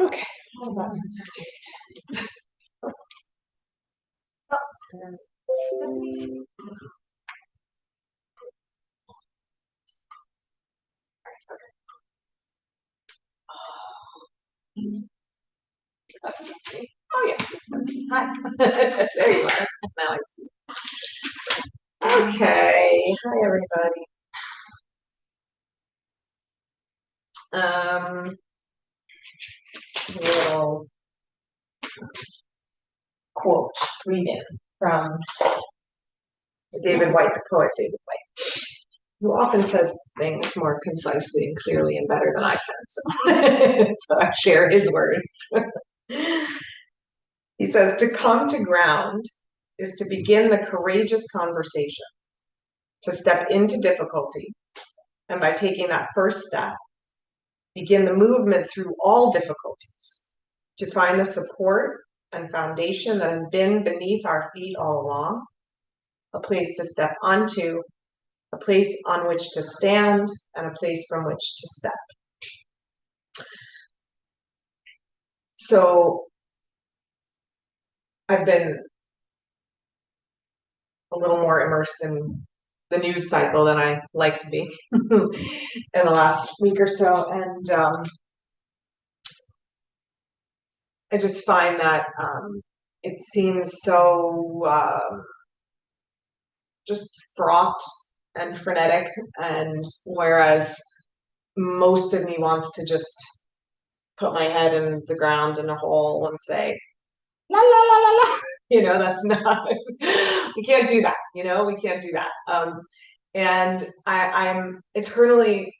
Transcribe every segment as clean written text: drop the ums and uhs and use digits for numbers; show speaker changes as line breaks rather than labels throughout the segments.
Okay, hold on one second. Oh, and then Stephanie. That's Stephanie. Oh yes, it's Stephanie. Hi. There you are. Now I see. Okay. Hi everybody. A little quote reading from David Whyte, the poet David Whyte, who often says things more concisely and clearly and better than I can. So I share his words. He says, to come to ground is to begin the courageous conversation, to step into difficulty, and by taking that first step, begin the movement through all difficulties, to find the support and foundation that has been beneath our feet all along, a place to step onto, a place on which to stand, and a place from which to step. So I've been a little more immersed in the news cycle than I like to be in the last week or so. And I just find that it seems so just fraught and frenetic. And whereas most of me wants to just put my head in the ground in a hole and say, la, la, la, la, la. That's not, we can't do that. We can't do that. And I'm eternally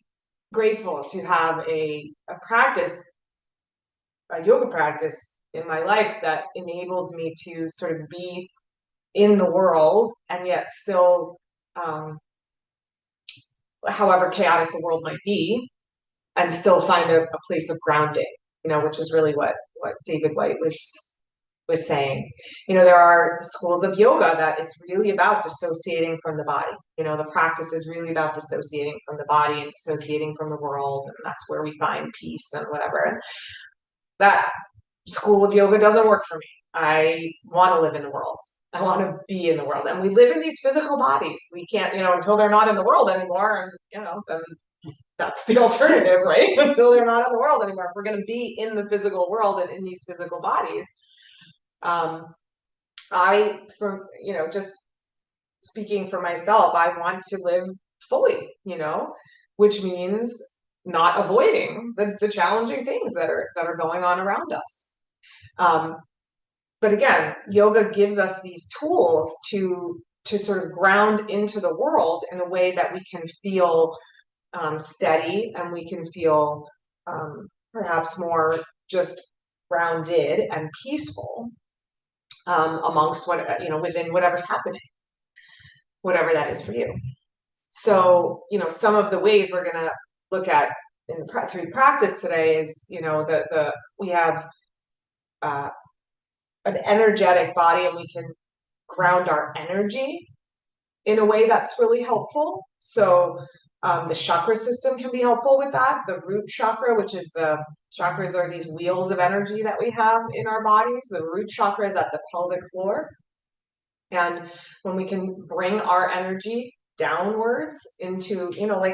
grateful to have a practice, a yoga practice in my life that enables me to sort of be in the world and yet still, however chaotic the world might be, and still find a place of grounding, which is really what David Whyte was saying. There are schools of yoga that it's really about dissociating from the body. The practice is really about dissociating from the body and dissociating from the world, and that's where we find peace and whatever. And that school of yoga doesn't work for me. I want to live in the world. I want to be in the world. And we live in these physical bodies. We can't, until they're not in the world anymore, and, then that's the alternative, right? Until they're not in the world anymore. If we're going to be in the physical world and in these physical bodies, just speaking for myself, I want to live fully, which means not avoiding the challenging things that are going on around us. But again, yoga gives us these tools to sort of ground into the world in a way that we can feel steady, and we can feel perhaps more just grounded and peaceful amongst within whatever's happening, whatever that is for you. So, some of the ways we're going to look at through practice today is, we have an energetic body, and we can ground our energy in a way that's really helpful. So the chakra system can be helpful with that. The root chakra, which is chakras are these wheels of energy that we have in our bodies. The root chakra is at the pelvic floor. And when we can bring our energy downwards into,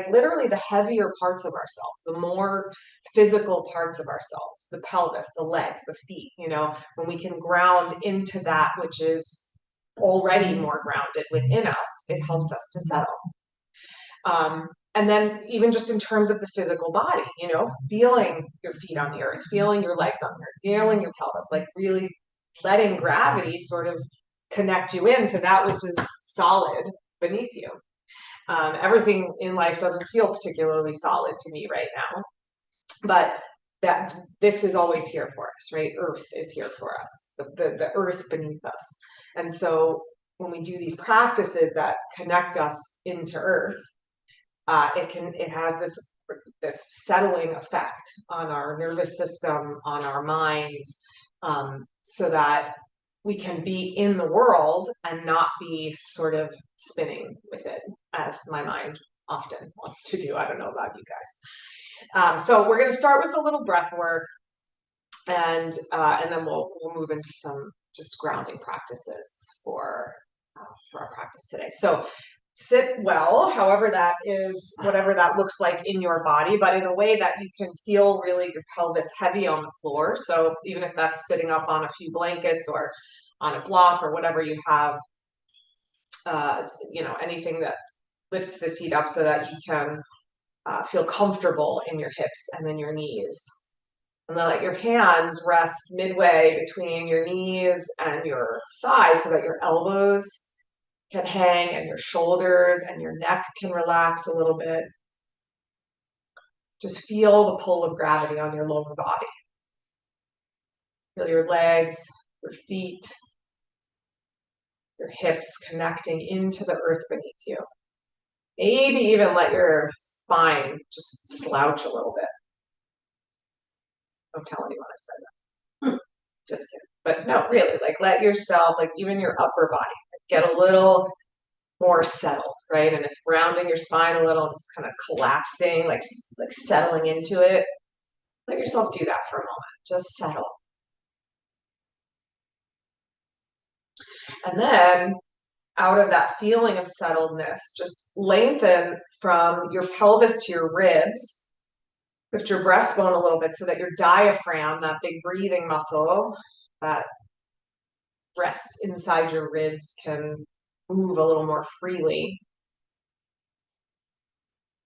literally the heavier parts of ourselves, the more physical parts of ourselves, the pelvis, the legs, the feet, when we can ground into that which is already more grounded within us, it helps us to settle. And then even just in terms of the physical body, feeling your feet on the earth, feeling your legs on the earth, feeling your pelvis, like really letting gravity sort of connect you into that which is solid beneath you. Everything in life doesn't feel particularly solid to me right now, but that this is always here for us, right? Earth is here for us, the earth beneath us. And so when we do these practices that connect us into earth, it has this settling effect on our nervous system, on our minds, so that we can be in the world and not be sort of spinning with it, as my mind often wants to do. I don't know about you guys. So we're going to start with a little breath work. And then we'll move into some just grounding practices for our practice today. So sit well, however that is, whatever that looks like in your body, but in a way that you can feel really your pelvis heavy on the floor. So even if that's sitting up on a few blankets or on a block or whatever you have, anything that lifts the seat up so that you can feel comfortable in your hips and in your knees. And then let your hands rest midway between your knees and your thighs so that your elbows can hang and your shoulders and your neck can relax a little bit. Just feel the pull of gravity on your lower body. Feel your legs, your feet, your hips connecting into the earth beneath you. Maybe even let your spine just slouch a little bit. Don't tell anyone I said that. Just kidding. But no, really, like let yourself, like even your upper body, get a little more settled, right? And if rounding your spine a little, just kind of collapsing, like settling into it, let yourself do that for a moment. Just settle. And then out of that feeling of settledness, just lengthen from your pelvis to your ribs. Lift your breastbone a little bit so that your diaphragm, that big breathing muscle that rests inside your ribs, can move a little more freely.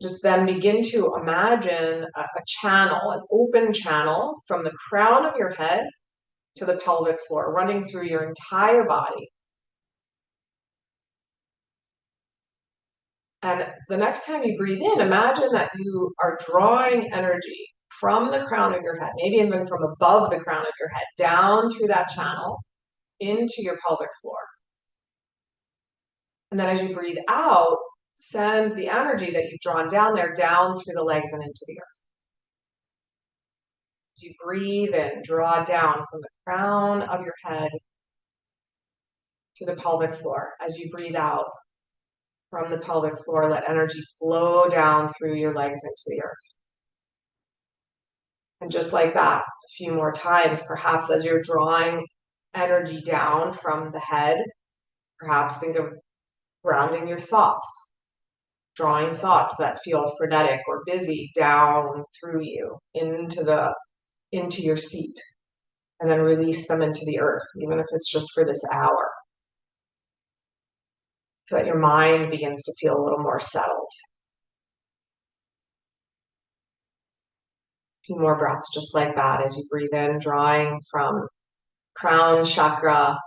Just then begin to imagine a channel, an open channel from the crown of your head to the pelvic floor, running through your entire body. And the next time you breathe in, imagine that you are drawing energy from the crown of your head, maybe even from above the crown of your head, down through that channel into your pelvic floor. And then as you breathe out, send the energy that you've drawn down there down through the legs and into the earth. As you breathe in, draw down from the crown of your head to the pelvic floor. As you breathe out from the pelvic floor, let energy flow down through your legs into the earth. And just like that, a few more times, perhaps as you're drawing energy down from the head, perhaps think of grounding your thoughts, drawing thoughts that feel frenetic or busy down through you into your seat, and then release them into the earth, even if it's just for this hour, so that your mind begins to feel a little more settled. A few more breaths just like that as you breathe in, drawing from crown chakra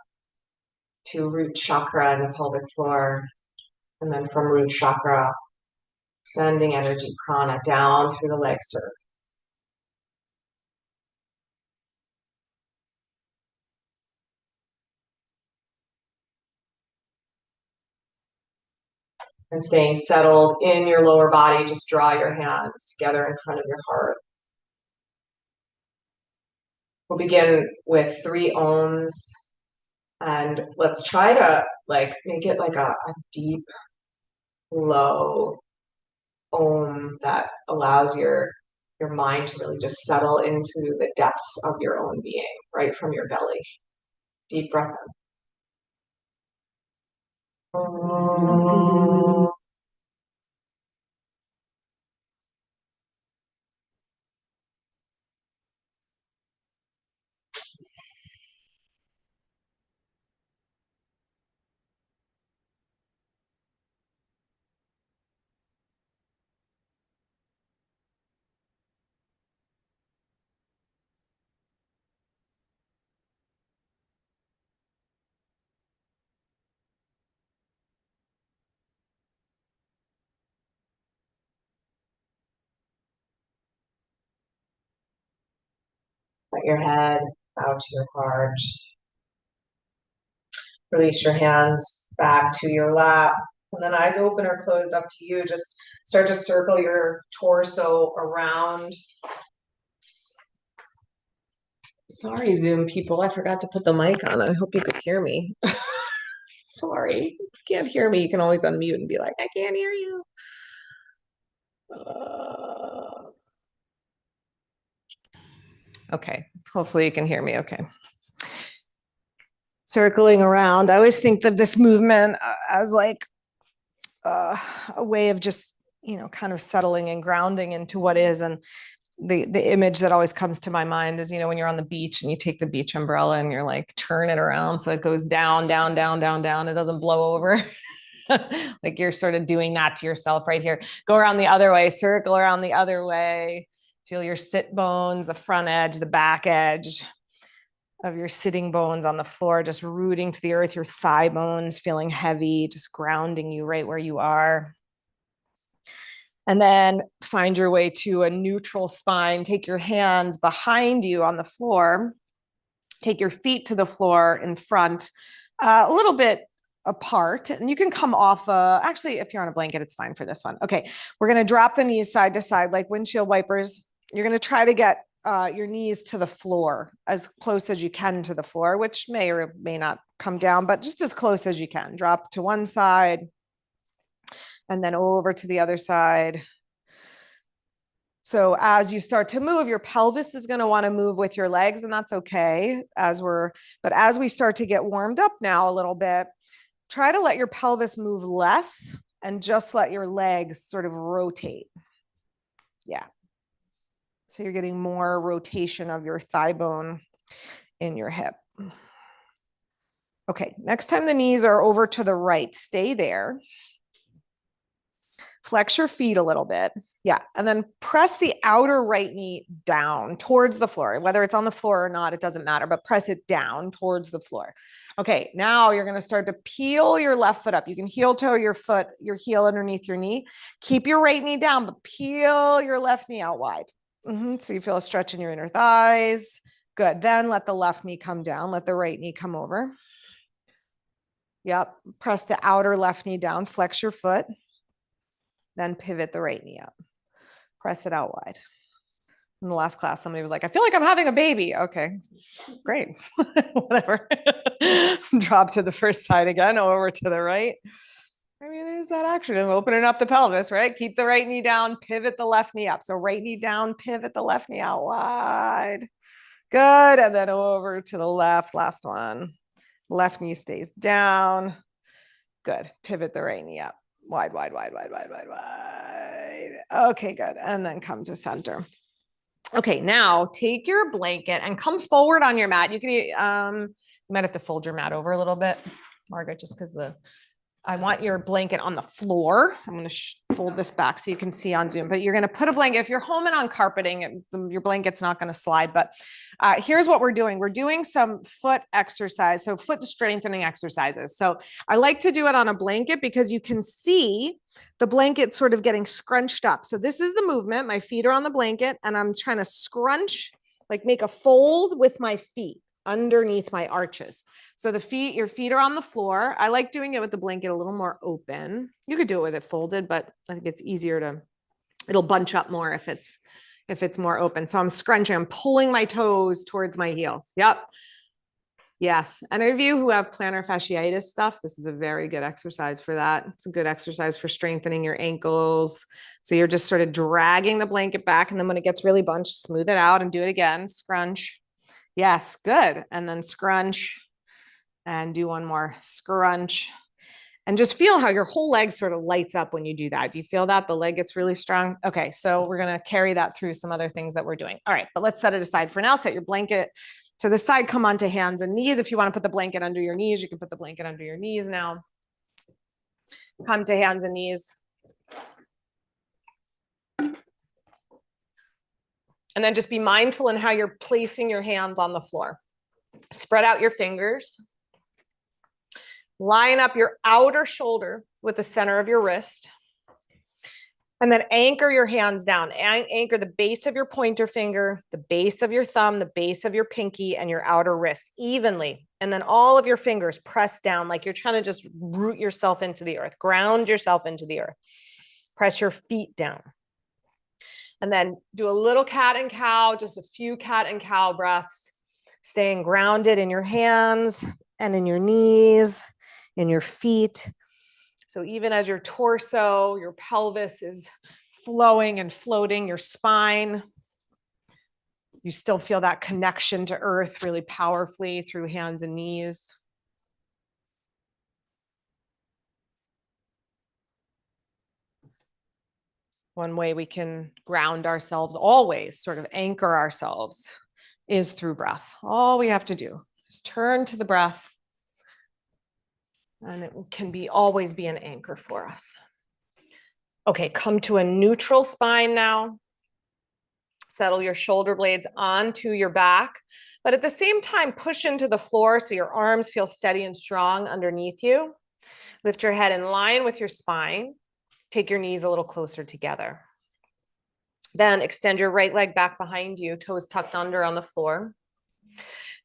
to root chakra and the pelvic floor, and then from root chakra, sending energy prana down through the legs to earth. And staying settled in your lower body, just draw your hands together in front of your heart. We'll begin with 3 ohms, and let's try to make it like a deep, low om that allows your mind to really just settle into the depths of your own being, right from your belly. Deep breath in. Let your head bow to your heart. Release your hands back to your lap. And then eyes open or closed, up to you. Just start to circle your torso around. Sorry, Zoom people. I forgot to put the mic on. I hope you could hear me. Sorry. If you can't hear me, you can always unmute and be like, I can't hear you.
Okay, hopefully you can hear me okay. Circling around. I always think of this movement as like a way of just, kind of settling and grounding into what is. And the image that always comes to my mind is, when you're on the beach and you take the beach umbrella and you're like, turn it around so it goes down, down, down, down, down. It doesn't blow over. Like you're sort of doing that to yourself right here. Go around the other way, circle around the other way. Feel your sit bones, the front edge, the back edge of your sitting bones on the floor, just rooting to the earth, your thigh bones feeling heavy, just grounding you right where you are. And then find your way to a neutral spine. Take your hands behind you on the floor. Take your feet to the floor in front, a little bit apart. And you can come off, actually, if you're on a blanket, it's fine for this one. Okay, we're going to drop the knees side to side like windshield wipers. You're going to try to get your knees to the floor, as close as you can to the floor, which may or may not come down, but just as close as you can. Drop to one side and then over to the other side. So as you start to move, your pelvis is going to want to move with your legs, and that's okay. But as we start to get warmed up now a little bit, try to let your pelvis move less and just let your legs sort of rotate. Yeah. So you're getting more rotation of your thigh bone in your hip. Okay, next time the knees are over to the right, stay there. Flex your feet a little bit. Yeah, and then press the outer right knee down towards the floor. Whether it's on the floor or not, it doesn't matter, but press it down towards the floor. Okay, now you're going to start to peel your left foot up. You can heel toe your foot, your heel underneath your knee. Keep your right knee down, but peel your left knee out wide. So you feel a stretch in your inner thighs. Good. Then let the left knee come down. Let the right knee come over. Yep. Press the outer left knee down. Flex your foot. Then pivot the right knee up. Press it out wide. In the last class, somebody was like, I feel like I'm having a baby. Okay, great. Whatever. Drop to the first side again, over to the right. I mean, it is that action of opening up the pelvis, right? Keep the right knee down, pivot the left knee up. So right knee down, pivot the left knee out wide. Good. And then over to the left, last one. Left knee stays down. Good. Pivot the right knee up. Wide, wide, wide, wide, wide, wide, wide. Okay, good. And then come to center. Okay, now take your blanket and come forward on your mat. You can, you might have to fold your mat over a little bit, Margaret, just because I want your blanket on the floor. I'm going to fold this back so you can see on Zoom, but you're going to put a blanket. If you're home and on carpeting, your blanket's not going to slide, but here's what we're doing. We're doing some foot exercise. So foot strengthening exercises. So I like to do it on a blanket because you can see the blanket sort of getting scrunched up. So this is the movement. My feet are on the blanket and I'm trying to scrunch, like make a fold with my feet underneath my arches. So your feet are on the floor. I like doing it with the blanket a little more open. You could do it with it folded, but I think it's easier it'll bunch up more if it's more open. So I'm scrunching, I'm pulling my toes towards my heels. Yep. Yes. And any of you who have plantar fasciitis stuff, this is a very good exercise for that. It's a good exercise for strengthening your ankles. So you're just sort of dragging the blanket back. And then when it gets really bunched, smooth it out and do it again. Scrunch. Yes, good. And then scrunch and do one more scrunch and just feel how your whole leg sort of lights up when you do that. Do you feel that the leg gets really strong? Okay, so we're going to carry that through some other things that we're doing. All right, but let's set it aside for now. Set your blanket to the side, come onto hands and knees. If you want to put the blanket under your knees, you can put the blanket under your knees now. Come to hands and knees. And then just be mindful in how you're placing your hands on the floor. Spread out your fingers. Line up your outer shoulder with the center of your wrist. And then anchor your hands down. Anchor the base of your pointer finger, the base of your thumb, the base of your pinky, and your outer wrist evenly. And then all of your fingers press down like you're trying to just root yourself into the earth. Ground yourself into the earth. Press your feet down. And then do a little cat and cow, just a few cat and cow breaths, staying grounded in your hands and in your knees, in your feet. So even as your torso, your pelvis is flowing and floating, your spine You still feel that connection to earth really powerfully through hands and knees. One way we can ground ourselves, always sort of anchor ourselves, is through breath. All we have to do is turn to the breath, and it can always be an anchor for us. Okay, come to a neutral spine now. Settle your shoulder blades onto your back, but at the same time, push into the floor so your arms feel steady and strong underneath you. Lift your head in line with your spine. Take your knees a little closer together. Then extend your right leg back behind you, toes tucked under on the floor.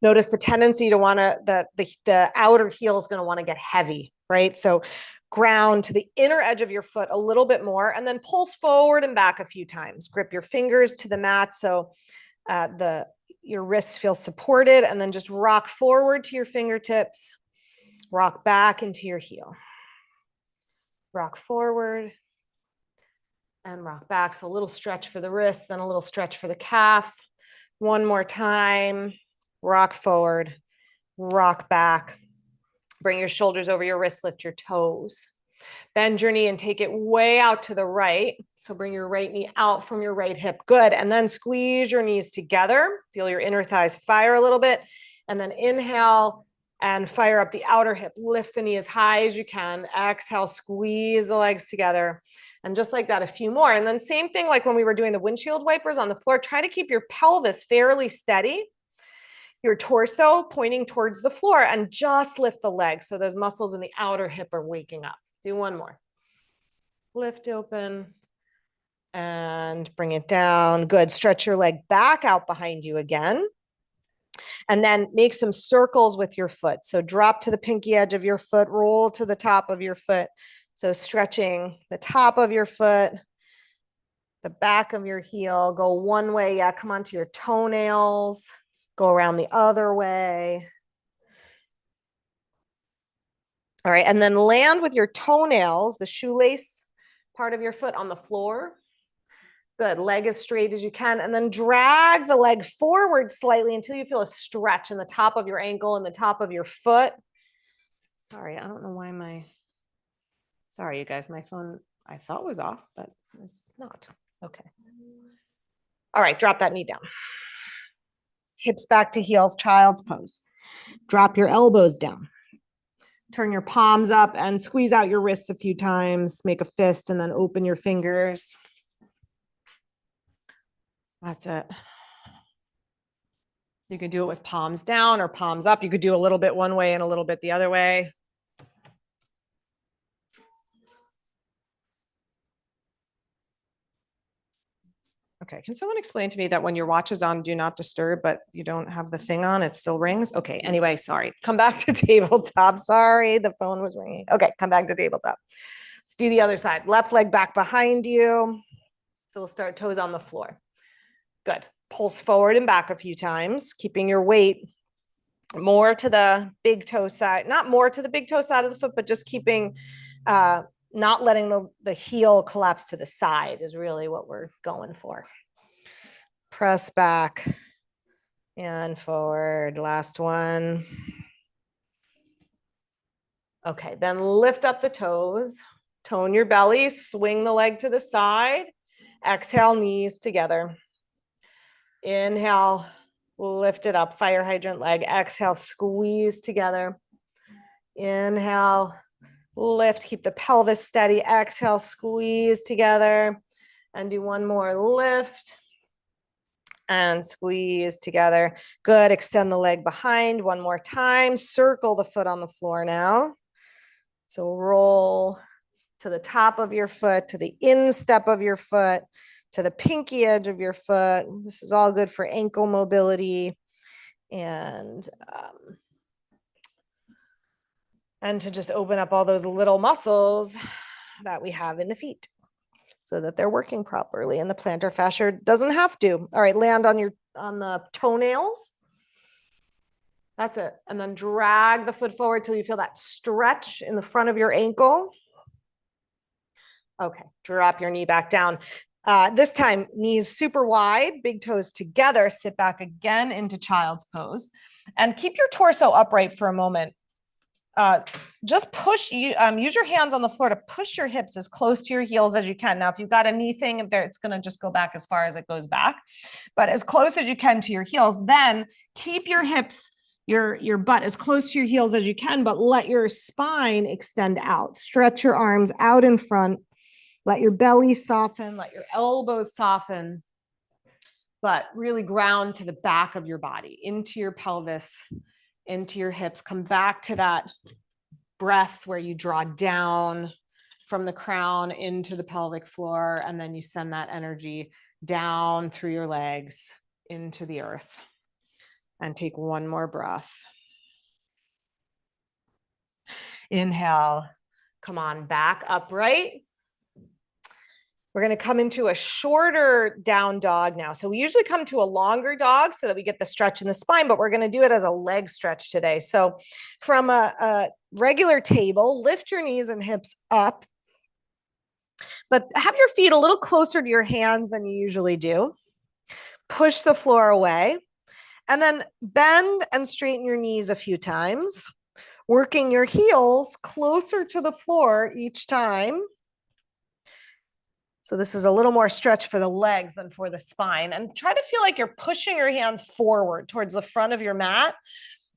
Notice the tendency to want to, the outer heel is going to want to get heavy, right? So ground to the inner edge of your foot a little bit more, and then pulse forward and back a few times. Grip your fingers to the mat so your wrists feel supported, and then just rock forward to your fingertips. Rock back into your heel. Rock forward and rock back. So a little stretch for the wrist, then a little stretch for the calf. One more time. Rock forward, rock back. Bring your shoulders over your wrist, lift your toes. Bend your knee and take it way out to the right. So bring your right knee out from your right hip. Good. And then squeeze your knees together. Feel your inner thighs fire a little bit. And then inhale and fire up the outer hip. Lift the knee as high as you can. Exhale, squeeze the legs together. And just like that, a few more. And then same thing like when we were doing the windshield wipers on the floor, try to keep your pelvis fairly steady. Your torso pointing towards the floor, and just lift the legs so those muscles in the outer hip are waking up. Do one more. Lift open and bring it down. Good. Stretch your leg back out behind you again. And then make some circles with your foot. So drop to the pinky edge of your foot, roll to the top of your foot. So stretching the top of your foot, the back of your heel, go one way. Yeah, come onto your toenails. Go around the other way. All right, and then land with your toenails, the shoelace part of your foot on the floor. Good, leg as straight as you can, and then drag the leg forward slightly until you feel a stretch in the top of your ankle and the top of your foot. Sorry, I don't know why sorry, you guys, my phone I thought was off, but it's not. Okay. All right, drop that knee down. Hips back to heels, child's pose. Drop your elbows down. Turn your palms up and squeeze out your wrists a few times. Make a fist and then open your fingers. That's it. You can do it with palms down or palms up. You could do a little bit one way and a little bit the other way. Okay, can someone explain to me that when your watch is on do not disturb, but you don't have the thing on, it still rings? Okay, anyway, sorry. Come back to tabletop. Sorry, the phone was ringing. Okay, come back to tabletop. Let's do the other side. Left leg back behind you. So we'll start toes on the floor. Good. Pulse forward and back a few times, keeping your weight more to the big toe side, not more to the big toe side of the foot, but just keeping, not letting the heel collapse to the side is really what we're going for. Press back and forward. Last one. Okay, then lift up the toes, tone your belly, swing the leg to the side. Exhale, knees together. Inhale, lift it up, fire hydrant leg. Exhale, squeeze together. Inhale, lift, keep the pelvis steady. Exhale, squeeze together. And do one more, lift and squeeze together. Good, extend the leg behind one more time. Circle the foot on the floor now. So roll to the top of your foot, to the instep of your foot, to the pinky edge of your foot. This is all good for ankle mobility and to just open up all those little muscles that we have in the feet so that they're working properly and the plantar fascia doesn't have to. All right, land on the toenails. That's it. And then drag the foot forward till you feel that stretch in the front of your ankle. Okay, drop your knee back down. This time, knees super wide, big toes together, sit back again into child's pose, and keep your torso upright for a moment. Just push, use your hands on the floor to push your hips as close to your heels as you can. Now, if you've got a knee thing there, it's going to just go back as far as it goes back, but as close as you can to your heels. Then keep your hips, your butt as close to your heels as you can, but let your spine extend out. Stretch your arms out in front. Let your belly soften, let your elbows soften, but really ground to the back of your body, into your pelvis, into your hips. Come back to that breath where you draw down from the crown into the pelvic floor, and then you send that energy down through your legs into the earth. And take one more breath. Inhale, come on back upright. We're going to come into a shorter down dog now. So we usually come to a longer dog so that we get the stretch in the spine, but we're going to do it as a leg stretch today. So from a regular table, lift your knees and hips up, but have your feet a little closer to your hands than you usually do. Push the floor away, and then bend and straighten your knees a few times, working your heels closer to the floor each time. So this is a little more stretch for the legs than for the spine. And try to feel like you're pushing your hands forward towards the front of your mat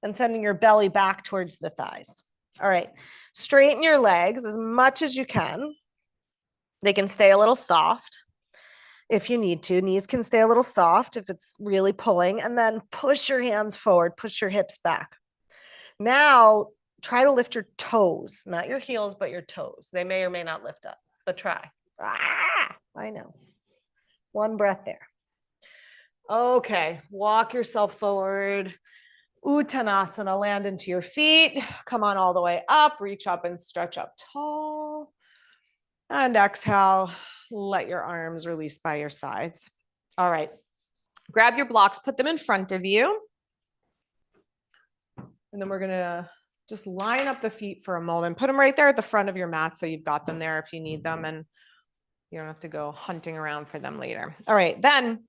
and sending your belly back towards the thighs. All right, straighten your legs as much as you can. They can stay a little soft if you need to. Knees can stay a little soft if it's really pulling. And then push your hands forward, push your hips back. Now, try to lift your toes, not your heels, but your toes. They may or may not lift up, but try. I know. One breath there. Okay, walk yourself forward. Uttanasana, land into your feet. Come on all the way up, reach up and stretch up tall. And exhale, let your arms release by your sides. All right, grab your blocks, put them in front of you. And then we're gonna just line up the feet for a moment. Put them right there at the front of your mat so you've got them there if you need them, and you don't have to go hunting around for them later. All right, then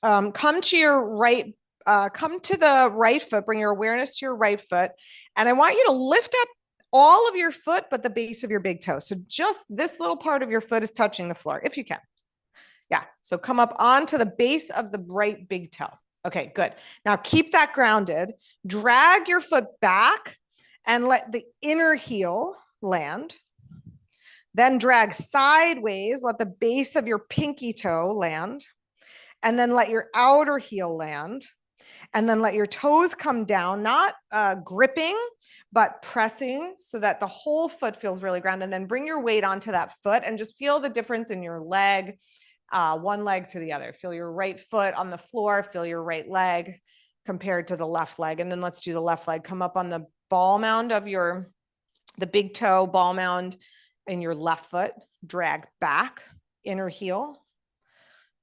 come to your right, come to the right foot, bring your awareness to your right foot. And I want you to lift up all of your foot, but the base of your big toe. So just this little part of your foot is touching the floor, if you can. Yeah, so come up onto the base of the right big toe. Okay, good. Now keep that grounded. Drag your foot back and let the inner heel land. Then drag sideways, let the base of your pinky toe land. And then let your outer heel land. And then let your toes come down, not gripping, but pressing so that the whole foot feels really grounded. And then bring your weight onto that foot and just feel the difference in your leg, one leg to the other. Feel your right foot on the floor, feel your right leg compared to the left leg. And then let's do the left leg. Come up on the ball mound of the big toe ball mound in your left foot, drag back, inner heel,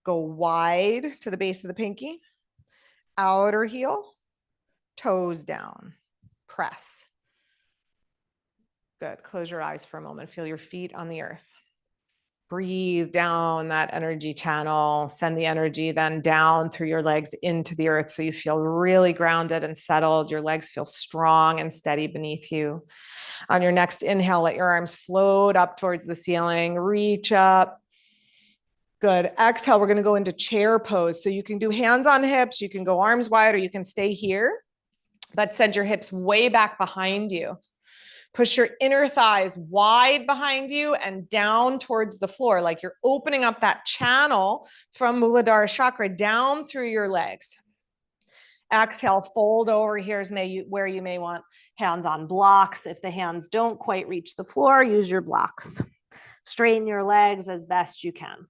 go wide to the base of the pinky, outer heel, toes down, press. Good. Close your eyes for a moment. Feel your feet on the earth. Breathe down that energy channel. Send the energy then down through your legs into the earth so you feel really grounded and settled. Your legs feel strong and steady beneath you. On your next inhale, let your arms float up towards the ceiling. Reach up. Good. Exhale, we're going to go into chair pose. So you can do hands on hips, you can go arms wide, or you can stay here, but send your hips way back behind you. Push your inner thighs wide behind you and down towards the floor, like you're opening up that channel from Muladhara chakra down through your legs. Exhale, fold over. Here's where you may want hands on blocks. If the hands don't quite reach the floor, use your blocks. Straighten your legs as best you can.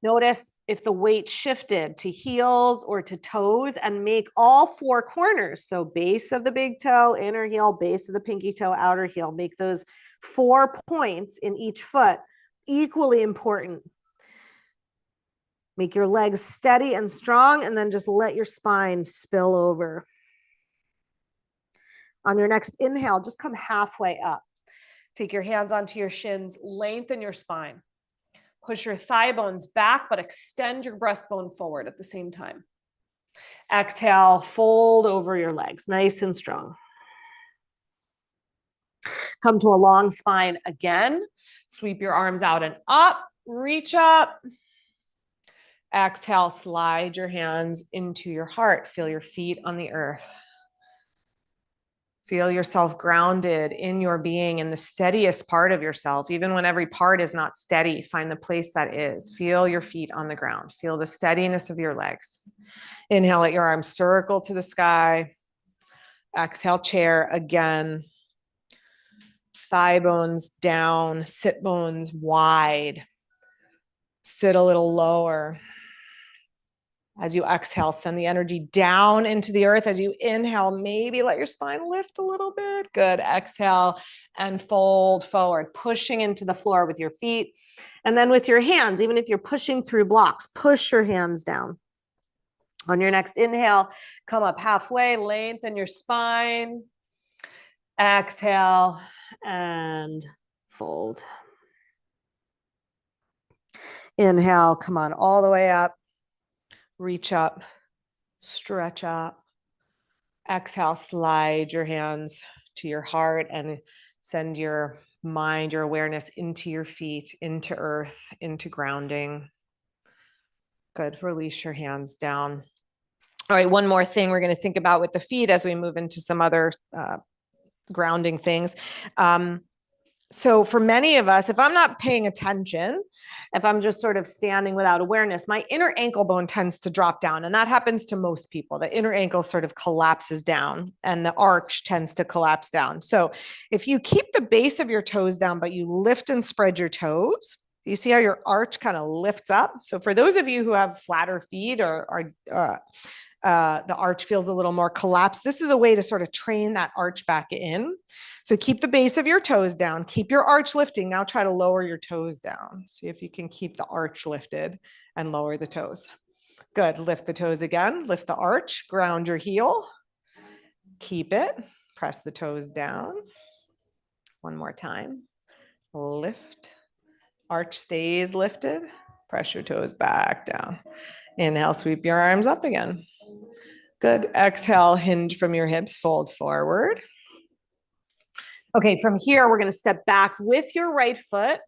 Notice if the weight shifted to heels or to toes, and make all four corners. So base of the big toe, inner heel, base of the pinky toe, outer heel. Make those 4 points in each foot equally important. Make your legs steady and strong, and then just let your spine spill over. On your next inhale, just come halfway up. Take your hands onto your shins, lengthen your spine. Push your thigh bones back, but extend your breastbone forward at the same time. Exhale, fold over your legs, nice and strong. Come to a long spine again. Sweep your arms out and up, reach up. Exhale, slide your hands into your heart. Feel your feet on the earth. Feel yourself grounded in your being, in the steadiest part of yourself. Even when every part is not steady, find the place that is. Feel your feet on the ground. Feel the steadiness of your legs. Inhale, let your arms circle to the sky. Exhale, chair again. Thigh bones down, sit bones wide. Sit a little lower. As you exhale, send the energy down into the earth. As you inhale, maybe let your spine lift a little bit. Good. Exhale and fold forward, pushing into the floor with your feet. And then with your hands, even if you're pushing through blocks, push your hands down. On your next inhale, come up halfway, lengthen your spine. Exhale and fold. Inhale, come on all the way up. Reach up, stretch up. Exhale, slide your hands to your heart and send your mind, your awareness into your feet, into earth, into grounding. Good. Release your hands down. All right, one more thing we're going to think about with the feet as we move into some other grounding things. So for many of us, if I'm not paying attention, if I'm just sort of standing without awareness, my inner ankle bone tends to drop down. And that happens to most people. The inner ankle sort of collapses down and the arch tends to collapse down. So if you keep the base of your toes down, but you lift and spread your toes, you see how your arch kind of lifts up? So for those of you who have flatter feet or the arch feels a little more collapsed, this is a way to sort of train that arch back in. So keep the base of your toes down, keep your arch lifting. Now try to lower your toes down. See if you can keep the arch lifted and lower the toes. Good. Lift the toes again, lift the arch, ground your heel, keep it, press the toes down. One more time. Lift, arch stays lifted, press your toes back down. Inhale, sweep your arms up again. Good. Exhale, hinge from your hips, fold forward. Okay, from here, we're going to step back with your right foot,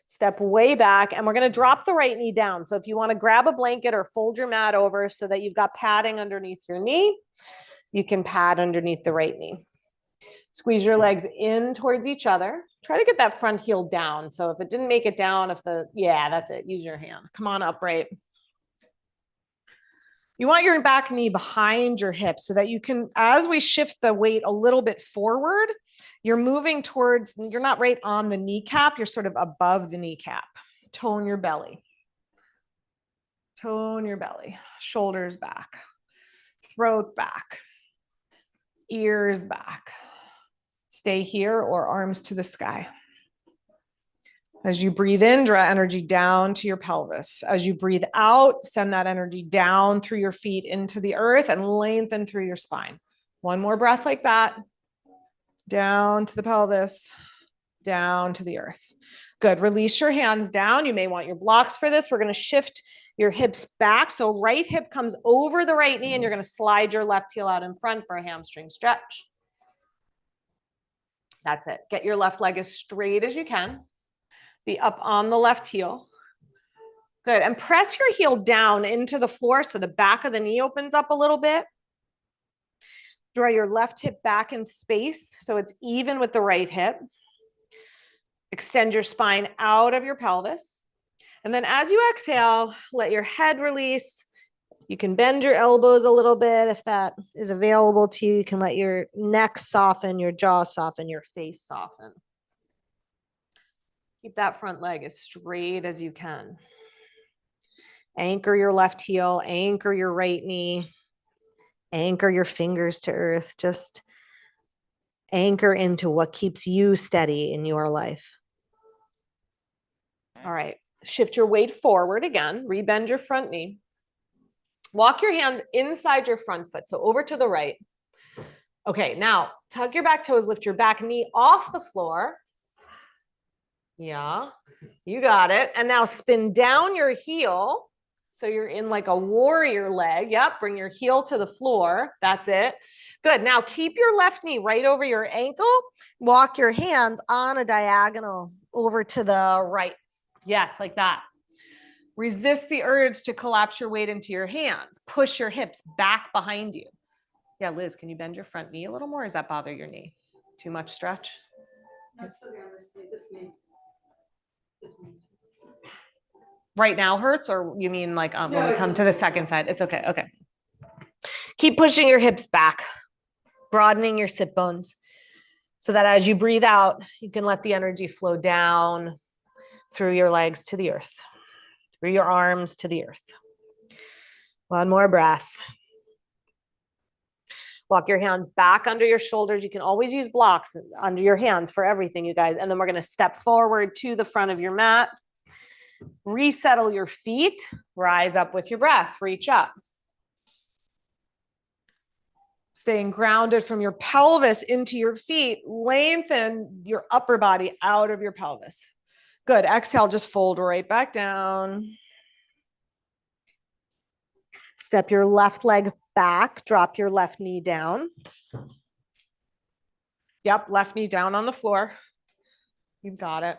step way back, and we're going to drop the right knee down. So if you want to grab a blanket or fold your mat over so that you've got padding underneath your knee, you can pad underneath the right knee. Squeeze your legs in towards each other. Try to get that front heel down. So if it didn't make it down, yeah, that's it. Use your hand. Come on upright. You want your back knee behind your hip so that you can, as we shift the weight a little bit forward, you're moving towards, you're not right on the kneecap, you're sort of above the kneecap. Tone your belly. Tone your belly. Shoulders back. Throat back. Ears back. Stay here or arms to the sky. As you breathe in, draw energy down to your pelvis. As you breathe out, send that energy down through your feet into the earth and lengthen through your spine. One more breath like that. Down to the pelvis, down to the earth. Good. Release your hands down. You may want your blocks for this. We're going to shift your hips back. So right hip comes over the right knee and you're going to slide your left heel out in front for a hamstring stretch. That's it. Get your left leg as straight as you can. Be up on the left heel. Good. And press your heel down into the floor so the back of the knee opens up a little bit. Draw your left hip back in space so it's even with the right hip. Extend your spine out of your pelvis. And then as you exhale, let your head release. You can bend your elbows a little bit if that is available to you. You can let your neck soften, your jaw soften, your face soften. Keep that front leg as straight as you can. Anchor your left heel, anchor your right knee, anchor your fingers to earth. Just anchor into what keeps you steady in your life. All right, shift your weight forward again, rebend your front knee. Walk your hands inside your front foot, so over to the right. Okay, now tuck your back toes, lift your back knee off the floor. Yeah, you got it. And now spin down your heel. So you're in like a warrior leg. Yep, bring your heel to the floor. That's it. Good. Now keep your left knee right over your ankle. Walk your hands on a diagonal over to the right. Yes, like that. Resist the urge to collapse your weight into your hands. Push your hips back behind you. Yeah, Liz, can you bend your front knee a little more? Or does that bother your knee? Too much stretch? Right now hurts, or you mean like when we come to the second side? It's okay. Okay. Keep pushing your hips back, broadening your sit bones so that as you breathe out, you can let the energy flow down through your legs to the earth, through your arms to the earth. One more breath. Walk your hands back under your shoulders. You can always use blocks under your hands for everything, you guys. And then we're going to step forward to the front of your mat. Resettle your feet. Rise up with your breath. Reach up. Staying grounded from your pelvis into your feet. Lengthen your upper body out of your pelvis. Good. Exhale, just fold right back down. Step your left leg back. Drop your left knee down. Yep, left knee down on the floor. You've got it.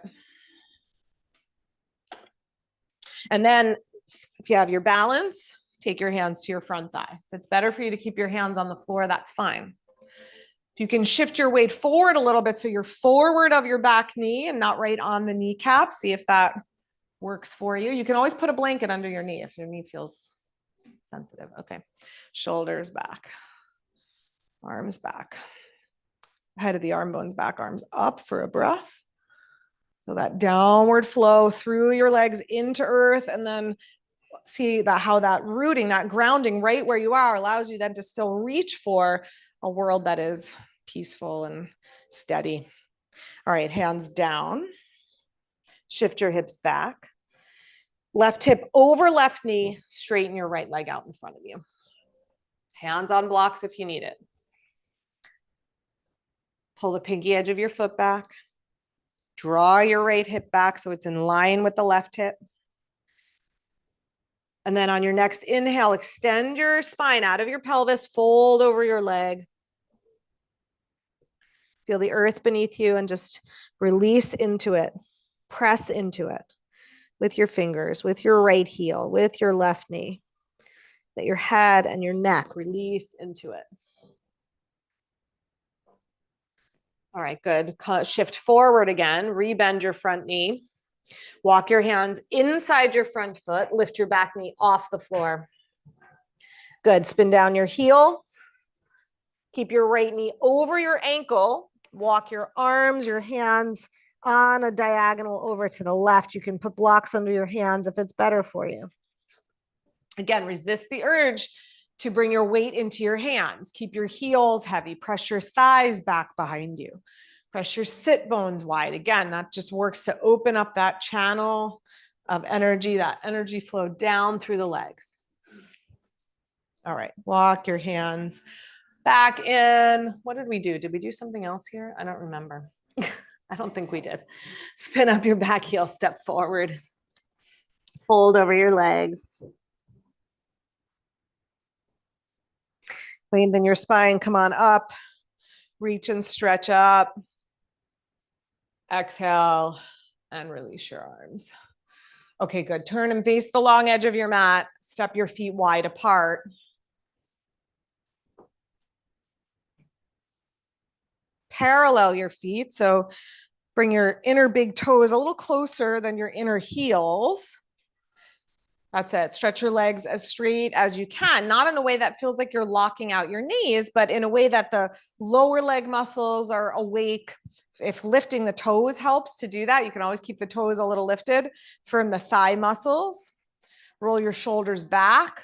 And then if you have your balance, take your hands to your front thigh. If it's better for you to keep your hands on the floor, that's fine. If you can shift your weight forward a little bit so you're forward of your back knee and not right on the kneecap, see if that works for you. You can always put a blanket under your knee if your knee feels sensitive. Okay, shoulders back, arms back, head of the arm bones back, arms up for a breath. So that downward flow through your legs into earth, and then see that how that rooting, that grounding right where you are allows you then to still reach for a world that is peaceful and steady. All right, hands down. Shift your hips back. Left hip over left knee, straighten your right leg out in front of you. Hands on blocks if you need it. Pull the pinky edge of your foot back. Draw your right hip back so it's in line with the left hip. And then on your next inhale, extend your spine out of your pelvis, fold over your leg. Feel the earth beneath you and just release into it. Press into it with your fingers, with your right heel, with your left knee. Let your head and your neck release into it. All right, good. Shift forward again, rebend your front knee. Walk your hands inside your front foot, lift your back knee off the floor. Good, spin down your heel. Keep your right knee over your ankle. Walk your arms, your hands on a diagonal over to the left. You can put blocks under your hands if it's better for you. Again, resist the urge to bring your weight into your hands. Keep your heels heavy. Press your thighs back behind you. Press your sit bones wide. Again, that just works to open up that channel of energy, that energy flow down through the legs. All right, walk your hands back in. What did we do? Did we do something else here? I don't remember. I don't think we did. Spin up your back heel, step forward. Fold over your legs. Lengthen your spine, come on up. Reach and stretch up. Exhale and release your arms. Okay, good. Turn and face the long edge of your mat. Step your feet wide apart. Parallel your feet. So bring your inner big toes a little closer than your inner heels. That's it. Stretch your legs as straight as you can, not in a way that feels like you're locking out your knees, but in a way that the lower leg muscles are awake. If lifting the toes helps to do that, you can always keep the toes a little lifted. Firm the thigh muscles. Roll your shoulders back.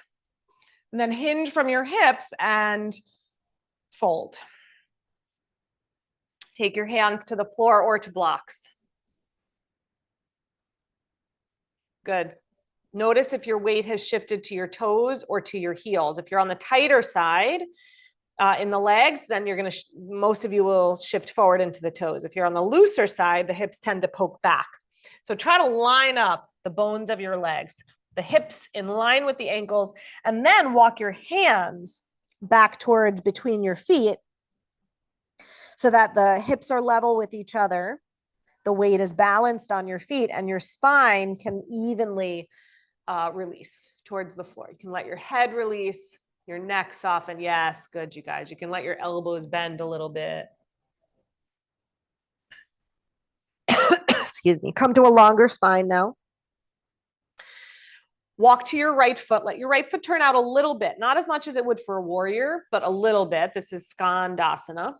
And then hinge from your hips and fold. Take your hands to the floor or to blocks. Good. Notice if your weight has shifted to your toes or to your heels. If you're on the tighter side in the legs, then you're going to, most of you will shift forward into the toes. If you're on the looser side, the hips tend to poke back. So try to line up the bones of your legs, the hips in line with the ankles, and then walk your hands back towards between your feet so that the hips are level with each other. The weight is balanced on your feet and your spine can evenly release towards the floor. You can let your head release, your neck soften. Yes, good, you guys. You can let your elbows bend a little bit. Excuse me. Come to a longer spine now. Walk to your right foot. Let your right foot turn out a little bit, not as much as it would for a warrior, but a little bit. This is Skandasana.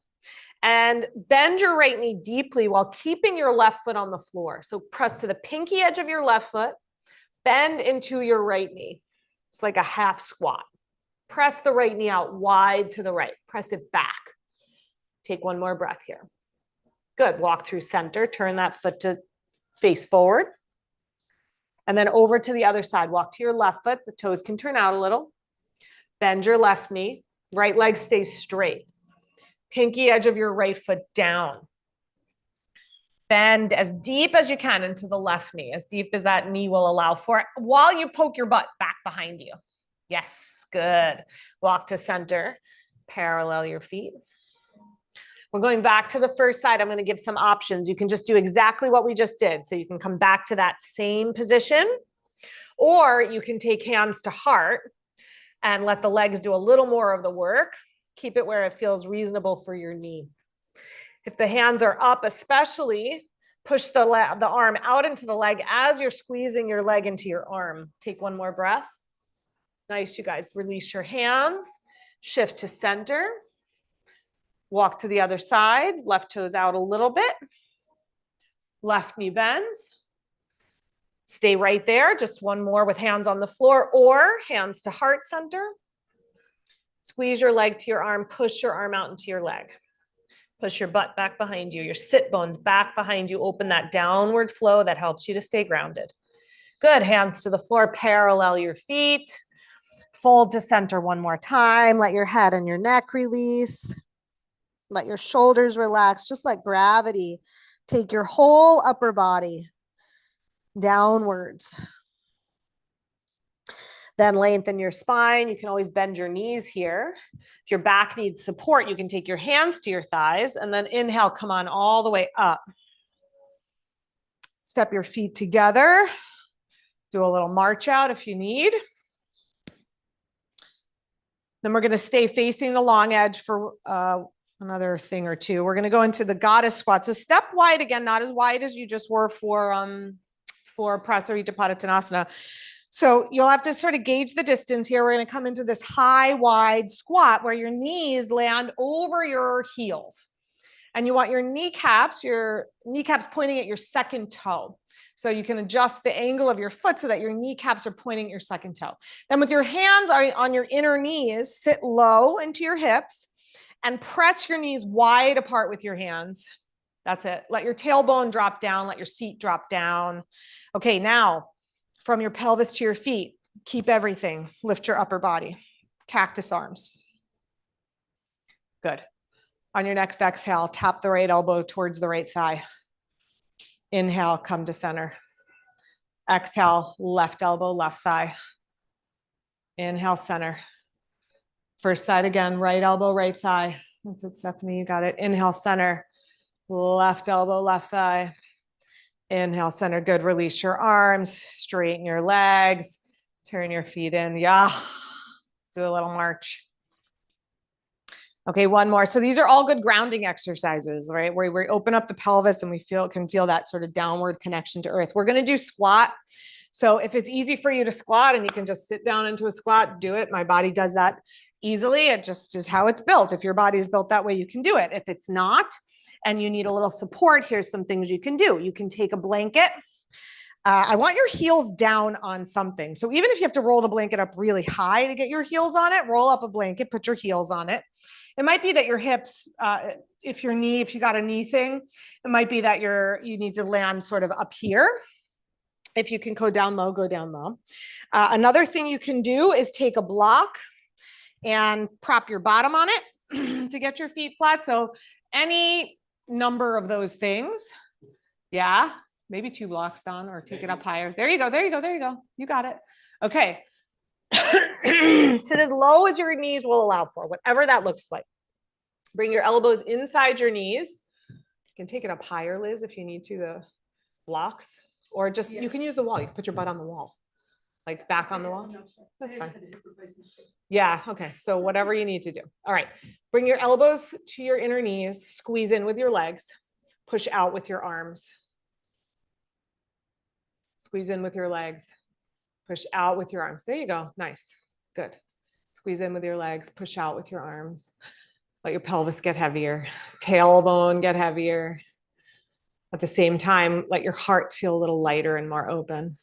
And bend your right knee deeply while keeping your left foot on the floor. So press to the pinky edge of your left foot, bend into your right knee. It's like a half squat. Press the right knee out wide to the right. Press it back. Take one more breath here. Good. Walk through center. Turn that foot to face forward. And then over to the other side. Walk to your left foot. The toes can turn out a little. Bend your left knee. Right leg stays straight. Pinky edge of your right foot down. Bend as deep as you can into the left knee, as deep as that knee will allow for it, while you poke your butt back behind you. Yes, good. Walk to center. Parallel your feet. We're going back to the first side. I'm going to give some options. You can just do exactly what we just did. So you can come back to that same position, or you can take hands to heart and let the legs do a little more of the work. Keep it where it feels reasonable for your knee. If the hands are up, especially push the arm out into the leg as you're squeezing your leg into your arm. Take one more breath. Nice, you guys. Release your hands. Shift to center. Walk to the other side. Left toes out a little bit. Left knee bends. Stay right there. Just one more with hands on the floor or hands to heart center. Squeeze your leg to your arm. Push your arm out into your leg. Push your butt back behind you. Your sit bones back behind you. Open that downward flow that helps you to stay grounded. Good. Hands to the floor. Parallel your feet. Fold to center one more time. Let your head and your neck release. Let your shoulders relax. Just let gravity take your whole upper body downwards. Then lengthen your spine. You can always bend your knees here. If your back needs support, you can take your hands to your thighs and then inhale, come on all the way up. Step your feet together. Do a little march out if you need. Then we're going to stay facing the long edge for another thing or two. We're going to go into the goddess squat. So step wide again, not as wide as you just were for Prasarita Padottanasana. So you'll have to sort of gauge the distance here. We're going to come into this high, wide squat where your knees land over your heels. And you want your kneecaps pointing at your second toe. So you can adjust the angle of your foot so that your kneecaps are pointing at your second toe. Then with your hands on your inner knees, sit low into your hips and press your knees wide apart with your hands. That's it. Let your tailbone drop down. Let your seat drop down. Okay, now from your pelvis to your feet, keep everything. Lift your upper body. Cactus arms. Good. On your next exhale, tap the right elbow towards the right thigh. Inhale, come to center. Exhale, left elbow, left thigh. Inhale, center. First side again, right elbow, right thigh. That's it, Stephanie, you got it. Inhale, center. Left elbow, left thigh. Inhale, center. Good. Release your arms. Straighten your legs. Turn your feet in. Yeah. Do a little march. Okay, one more. So these are all good grounding exercises, right? Where we open up the pelvis and we can feel that sort of downward connection to earth. We're going to do squat. So if it's easy for you to squat and you can just sit down into a squat, do it. My body does that easily. It just is how it's built. If your body is built that way, you can do it. If it's not, and you need a little support, here's some things you can do. You can take a blanket. I want your heels down on something. So even if you have to roll the blanket up really high to get your heels on it, roll up a blanket, put your heels on it. It might be that your hips, if you got a knee thing, it might be that you need to land sort of up here. If you can go down low, go down low. Another thing you can do is take a block and prop your bottom on it to get your feet flat. So any number of those things. Yeah. maybe 2 blocks down, or take it up higher. There you go. There you go. There you go. You got it. Okay. Sit as low as your knees will allow for, whatever that looks like. Bring your elbows inside your knees. You can take it up higher, Liz, if you need to, the blocks, or just, you can use the wall. You can put your butt on the wall, like back on the wall. That's fine. Yeah. Okay. So whatever you need to do. All right. Bring your elbows to your inner knees, squeeze in with your legs, push out with your arms. Squeeze in with your legs, push out with your arms. There you go. Nice. Good. Squeeze in with your legs, push out with your arms. Let your pelvis get heavier, tailbone get heavier. At the same time, let your heart feel a little lighter and more open.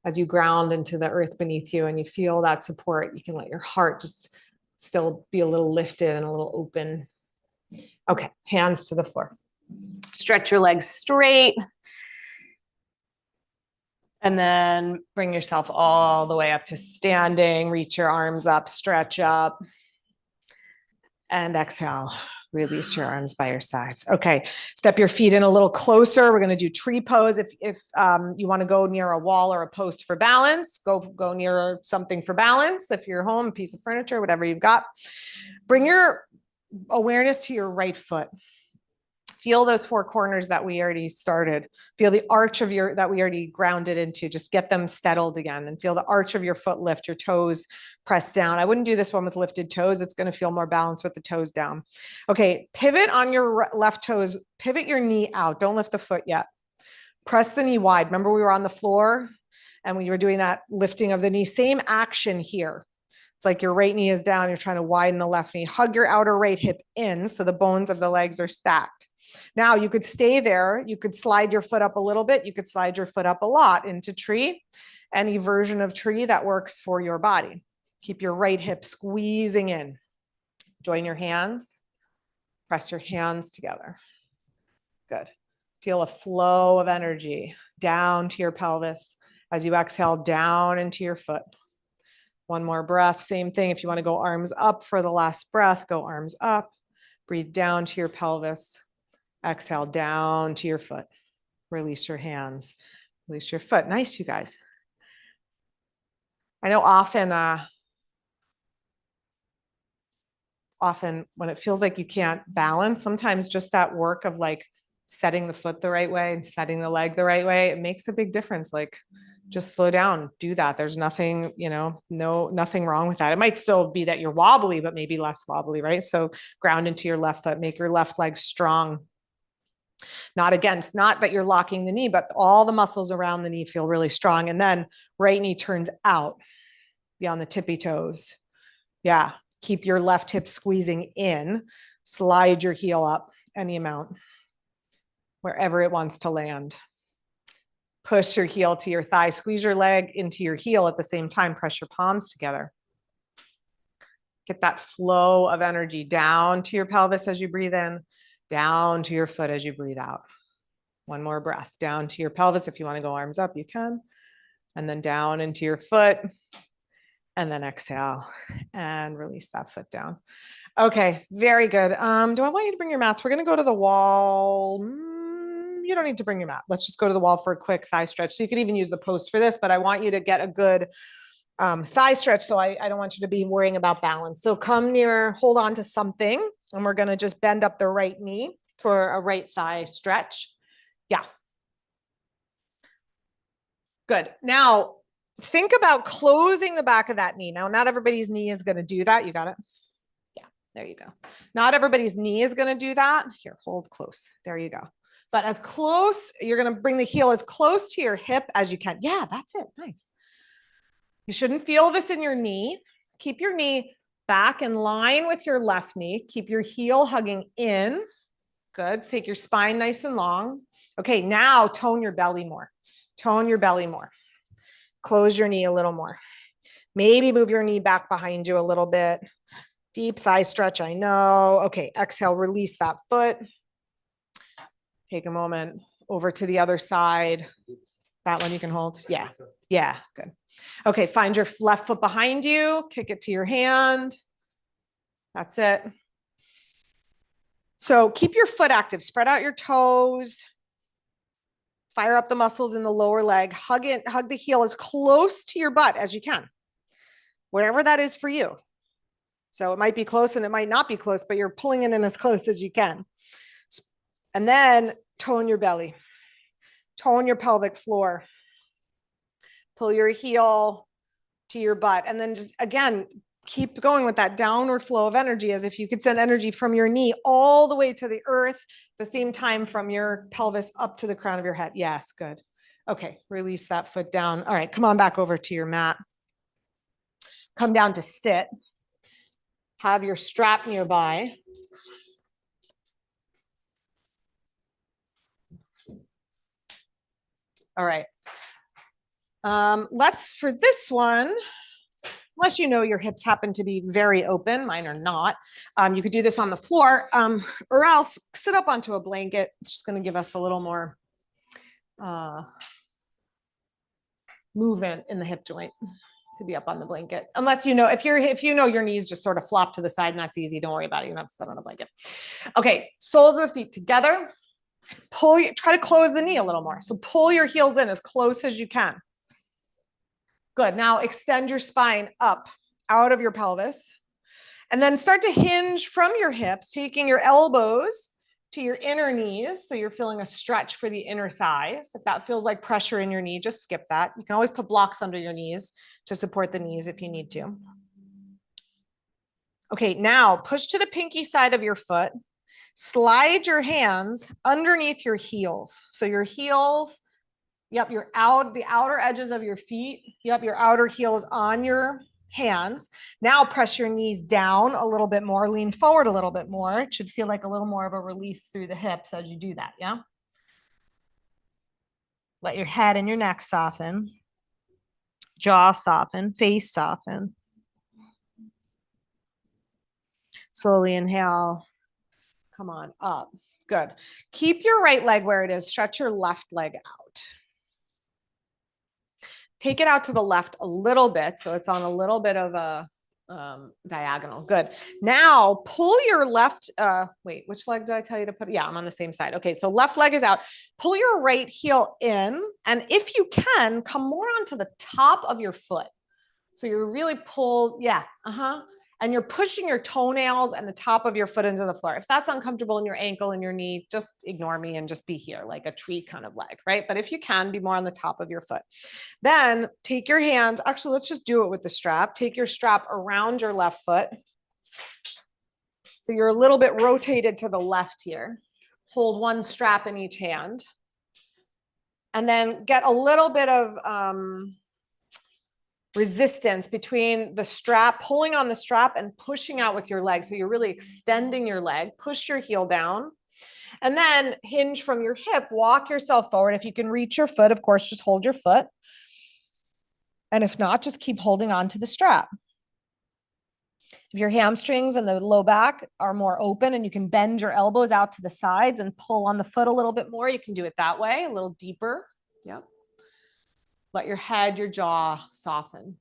As you ground into the earth beneath you and you feel that support, you can let your heart just still be a little lifted and a little open. Okay, hands to the floor. Stretch your legs straight. And then bring yourself all the way up to standing. Reach your arms up, stretch up. And exhale, release your arms by your sides. Okay, step your feet in a little closer. We're gonna do tree pose. If you wanna go near a wall or a post for balance, go near something for balance. If you're home, a piece of furniture, whatever you've got. Bring your awareness to your right foot. Feel those 4 corners that we already started. Feel the arch of that we already grounded into. Just get them settled again and feel the arch of your foot lift, your toes press down. I wouldn't do this one with lifted toes. It's going to feel more balanced with the toes down. Okay, pivot on your left toes. Pivot your knee out. Don't lift the foot yet. Press the knee wide. Remember we were on the floor and we were doing that lifting of the knee. Same action here. It's like your right knee is down. You're trying to widen the left knee. Hug your outer right hip in so the bones of the legs are stacked. Now you could stay there. You could slide your foot up a little bit. You could slide your foot up a lot into tree. Any version of tree that works for your body. Keep your right hip squeezing in. Join your hands. Press your hands together. Good. Feel a flow of energy down to your pelvis as you exhale down into your foot. One more breath. Same thing. If you want to go arms up for the last breath, go arms up. Breathe down to your pelvis. Exhale down to your foot. Release your hands. Release your foot. Nice, you guys. I know often when it feels like you can't balance, sometimes just that work of like setting the foot the right way and setting the leg the right way, it makes a big difference. Like just slow down, do that. There's nothing, nothing wrong with that. It might still be that you're wobbly, but maybe less wobbly, right? So ground into your left foot, make your left leg strong. Not that you're locking the knee, but all the muscles around the knee feel really strong. And then right knee turns out beyond the tippy toes. Yeah. Keep your left hip squeezing in, slide your heel up any amount, wherever it wants to land. Push your heel to your thigh, squeeze your leg into your heel at the same time, press your palms together. Get that flow of energy down to your pelvis as you breathe in, down to your foot as you breathe out. One more breath down to your pelvis. If you want to go arms up, you can. And then down into your foot. And then exhale and release that foot down. Okay, very good. Do I want you to bring your mats? We're going to go to the wall. You don't need to bring your mat. Let's just go to the wall for a quick thigh stretch. So you could even use the post for this, but I want you to get a good thigh stretch. So I don't want you to be worrying about balance. So come near, hold on to something, and we're going to just bend up the right knee for a right thigh stretch. Yeah. Good. Now, think about closing the back of that knee. Now, not everybody's knee is going to do that. You got it? Yeah, there you go. Not everybody's knee is going to do that. Here, hold close. There you go. But as close, you're going to bring the heel as close to your hip as you can. Yeah, that's it. Nice. You shouldn't feel this in your knee. Keep your knee back in line with your left knee. Keep your heel hugging in. Good. Take your spine nice and long. Okay, now tone your belly more. Tone your belly more. Close your knee a little more. Maybe move your knee back behind you a little bit. Deep thigh stretch, I know. Okay, exhale, release that foot. Take a moment over to the other side. That one you can hold. Yeah, yeah, good. Okay, find your left foot behind you. Kick it to your hand. That's it. So keep your foot active. Spread out your toes. Fire up the muscles in the lower leg. Hug the heel as close to your butt as you can, wherever that is for you. So it might be close and it might not be close, but you're pulling it in as close as you can. And then tone your belly, tone your pelvic floor. Pull your heel to your butt. And then just, again, keep going with that downward flow of energy as if you could send energy from your knee all the way to the earth, at the same time from your pelvis up to the crown of your head. Yes, good. Okay, release that foot down. All right, come on back over to your mat. Come down to sit. Have your strap nearby. All right. Let's, for this one, unless you know your hips happen to be very open, mine are not, you could do this on the floor, or else sit up onto a blanket. It's just going to give us a little more movement in the hip joint to be up on the blanket. Unless you know, if you know your knees just sort of flop to the side, and that's easy, don't worry about it. You don't have to sit on a blanket. Okay, soles of the feet together. Try to close the knee a little more. So pull your heels in as close as you can. Good. Now extend your spine up out of your pelvis, and then start to hinge from your hips, taking your elbows to your inner knees. So you're feeling a stretch for the inner thighs. If that feels like pressure in your knee, just skip that. You can always put blocks under your knees to support the knees if you need to. Okay, now push to the pinky side of your foot. Slide your hands underneath your heels. So your heels, yep, the outer edges of your feet. Yep, your outer heel is on your hands. Now press your knees down a little bit more, lean forward a little bit more. It should feel like a little more of a release through the hips as you do that, yeah? Let your head and your neck soften. Jaw soften, face soften. Slowly inhale. Come on up. Good. Keep your right leg where it is. Stretch your left leg out. Take it out to the left a little bit. So it's on a little bit of a diagonal. Good. Now pull your left, wait, which leg did I tell you to put? Yeah, I'm on the same side. Okay, so left leg is out. Pull your right heel in. And if you can, come more onto the top of your foot. So you're really pulled, yeah, and you're pushing your toenails and the top of your foot into the floor. If that's uncomfortable in your ankle and your knee, just ignore me and just be here, like a tree kind of leg, right? But if you can, be more on the top of your foot. Then take your hands, actually, let's just do it with the strap. Take your strap around your left foot. So you're a little bit rotated to the left here. Hold one strap in each hand. And then get a little bit of resistance between the strap, pulling on the strap and pushing out with your leg. So you're really extending your leg, push your heel down, and then hinge from your hip, walk yourself forward. If you can reach your foot, of course, just hold your foot. And if not, just keep holding on to the strap. If your hamstrings and the low back are more open and you can bend your elbows out to the sides and pull on the foot a little bit more, you can do it that way, a little deeper. Yep. Let your head, your jaw soften.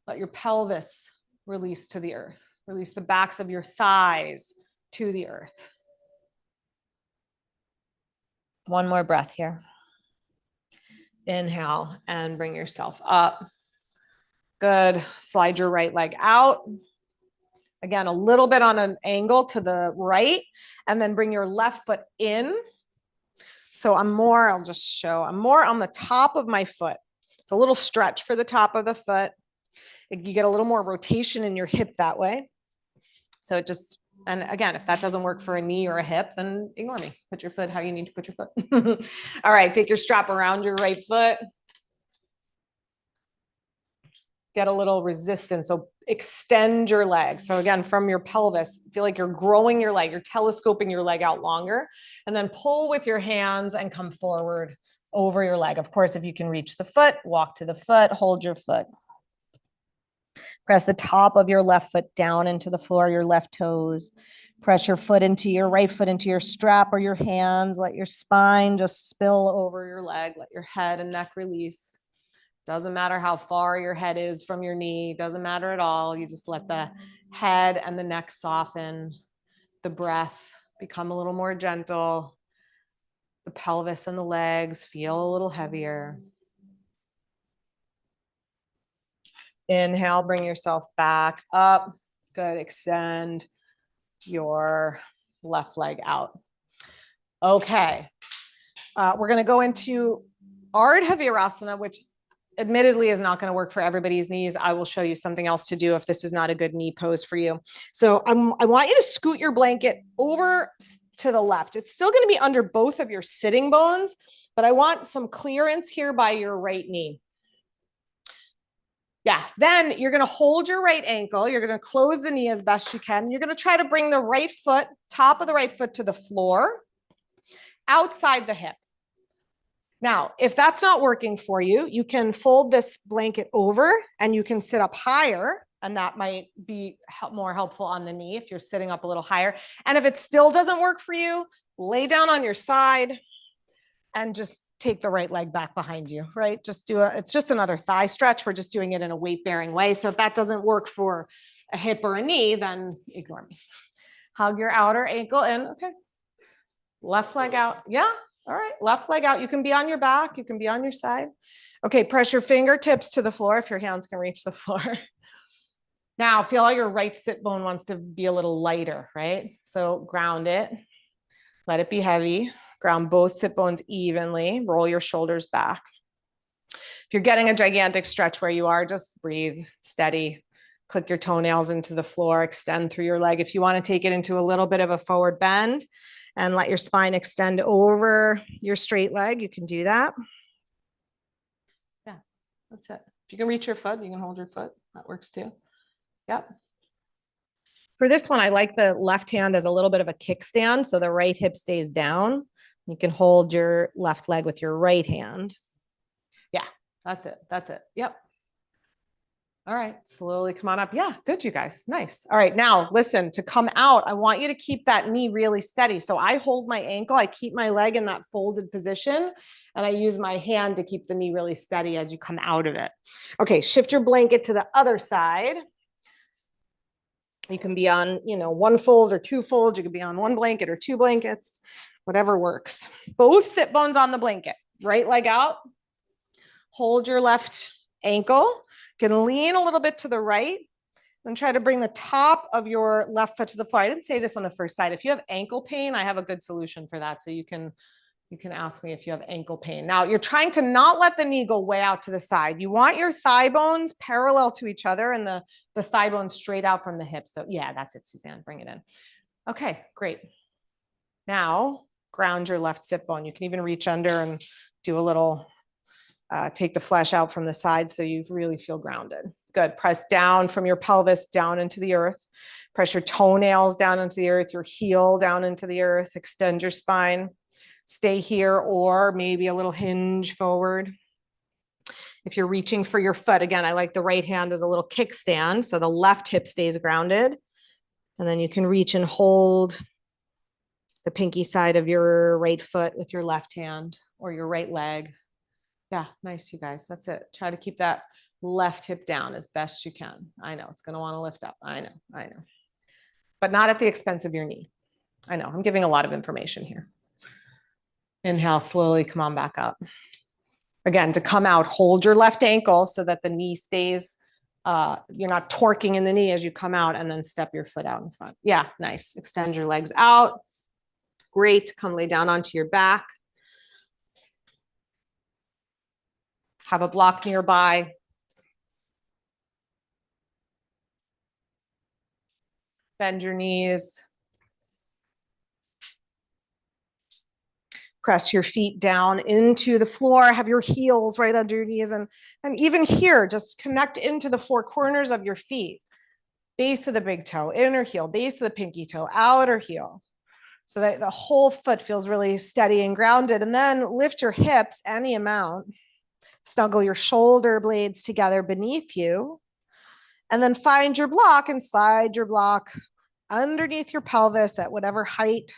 Let your pelvis release to the earth. Release the backs of your thighs to the earth. One more breath here. Inhale and bring yourself up. Good. Slide your right leg out. Again, a little bit on an angle to the right, and then bring your left foot in. So I'll just show, I'm more on the top of my foot. It's a little stretch for the top of the foot. You get a little more rotation in your hip that way. So it just, and again, if that doesn't work for a knee or a hip, then ignore me. Put your foot how you need to put your foot. All right, take your strap around your right foot. Get a little resistance. So extend your leg. So again, from your pelvis, feel like you're growing your leg, you're telescoping your leg out longer, and then pull with your hands and come forward over your leg. Of course, if you can reach the foot, walk to the foot, hold your foot. Press the top of your left foot down into the floor, your left toes. Press your foot into your right foot into your strap or your hands. Let your spine just spill over your leg. Let your head and neck release. Doesn't matter how far your head is from your knee. Doesn't matter at all. You just let the head and the neck soften. The breath become a little more gentle. The pelvis and the legs feel a little heavier. Inhale, bring yourself back up. Good. Extend your left leg out. Okay. We're going to go into Ardha Virasana, which admittedly is not going to work for everybody's knees. I will show you something else to do if this is not a good knee pose for you. So I want you to scoot your blanket over to the left. It's still going to be under both of your sitting bones, but I want some clearance here by your right knee. Yeah, then you're going to hold your right ankle. You're going to close the knee as best you can. You're going to try to bring the right foot, top of the right foot to the floor, outside the hip. Now, if that's not working for you, you can fold this blanket over and you can sit up higher, and that might be more helpful on the knee if you're sitting up a little higher. And if it still doesn't work for you, lay down on your side and just take the right leg back behind you, right? Just it's just another thigh stretch. We're just doing it in a weight-bearing way. So if that doesn't work for a hip or a knee, then ignore me. Hug your outer ankle in. Okay. Left leg out. Yeah. All right. Left leg out. You can be on your back. You can be on your side. Okay. Press your fingertips to the floor if your hands can reach the floor. Now feel how your right sit bone wants to be a little lighter, right? So ground it. Let it be heavy. Ground both sit bones evenly. Roll your shoulders back. If you're getting a gigantic stretch where you are, just breathe, steady. Click your toenails into the floor, extend through your leg. If you want to take it into a little bit of a forward bend and let your spine extend over your straight leg, you can do that. Yeah, that's it. If you can reach your foot, you can hold your foot. That works too. Yep. For this one, I like the left hand as a little bit of a kickstand, so the right hip stays down. You can hold your left leg with your right hand. Yeah, that's it. That's it. Yep. All right, slowly come on up. Yeah, good, you guys. Nice. All right, now listen, to come out, I want you to keep that knee really steady. So I hold my ankle, I keep my leg in that folded position, and I use my hand to keep the knee really steady as you come out of it. Okay, shift your blanket to the other side. You can be on, one fold or two folds. You can be on one blanket or two blankets, whatever works. Both sit bones on the blanket, right leg out. Hold your left ankle. You can lean a little bit to the right and try to bring the top of your left foot to the floor. I didn't say this on the first side. If you have ankle pain, I have a good solution for that. So you can ask me if you have ankle pain. Now you're trying to not let the knee go way out to the side. You want your thigh bones parallel to each other and the thigh bones straight out from the hip. So yeah, that's it, Suzanne, bring it in. Okay, great. Now ground your left sit bone. You can even reach under and do a little, take the flesh out from the side so you really feel grounded. Good. Press down from your pelvis down into the earth. Press your toenails down into the earth, your heel down into the earth. Extend your spine. Stay here, or maybe a little hinge forward. If you're reaching for your foot, again, I like the right hand as a little kickstand, so the left hip stays grounded. And then you can reach and hold the pinky side of your right foot with your left hand or your right leg. Yeah, nice, you guys. That's it. Try to keep that left hip down as best you can. I know it's going to want to lift up. I know. But not at the expense of your knee. I know, I'm giving a lot of information here. Inhale, slowly come on back up. Again, to come out, hold your left ankle so that the knee stays, you're not torquing in the knee as you come out, and then step your foot out in front. Yeah, nice. Extend your legs out. Great. Come lay down onto your back. Have a block nearby. Bend your knees. Press your feet down into the floor. Have your heels right under your knees. And even here, just connect into the four corners of your feet. Base of the big toe, inner heel, base of the pinky toe, outer heel. So that the whole foot feels really steady and grounded. And then lift your hips any amount. Snuggle your shoulder blades together beneath you. And then find your block and slide your block underneath your pelvis at whatever height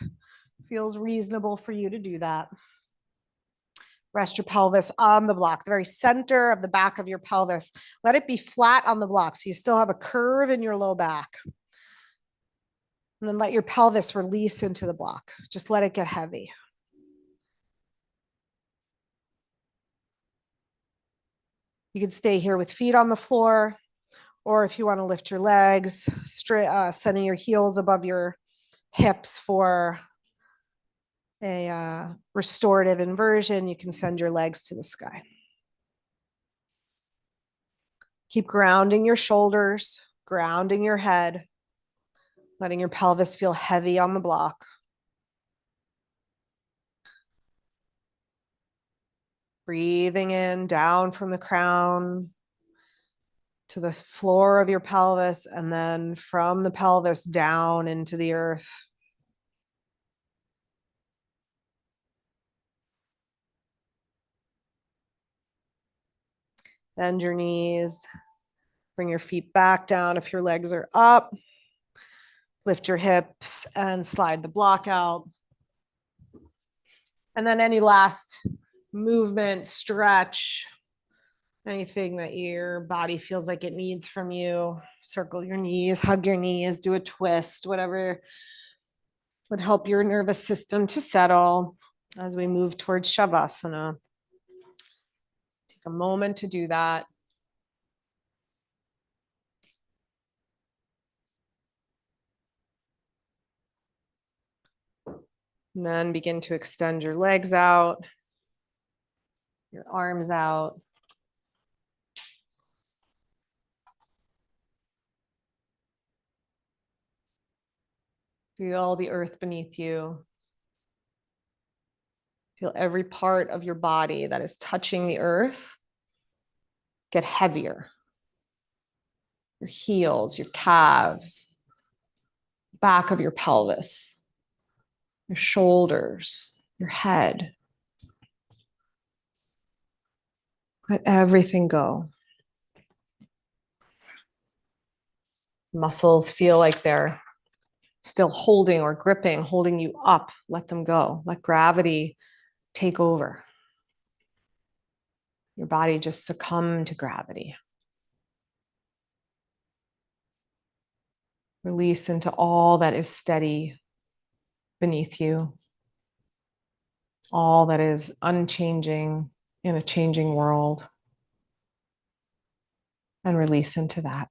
feels reasonable for you to do that. Rest your pelvis on the block, the very center of the back of your pelvis. Let it be flat on the block so you still have a curve in your low back. And then let your pelvis release into the block. Just let it get heavy. You can stay here with feet on the floor, or if you want to lift your legs, straight, sending your heels above your hips for a restorative inversion, you can send your legs to the sky. Keep grounding your shoulders, grounding your head, letting your pelvis feel heavy on the block. Breathing in down from the crown to the floor of your pelvis, and then from the pelvis down into the earth. Bend your knees, bring your feet back down if your legs are up. Lift your hips and slide the block out. And then any last movement, stretch, anything that your body feels like it needs from you. Circle your knees, hug your knees, do a twist, whatever would help your nervous system to settle as we move towards Shavasana. Take a moment to do that. And then begin to extend your legs out, your arms out. Feel the earth beneath you. Feel every part of your body that is touching the earth get heavier. Your heels, your calves, back of your pelvis, your shoulders, your head. Let everything go. Muscles feel like they're still holding or gripping, holding you up. Let them go. Let gravity take over. Your body just succumb to gravity. Release into all that is steady beneath you, all that is unchanging in a changing world, and release into that.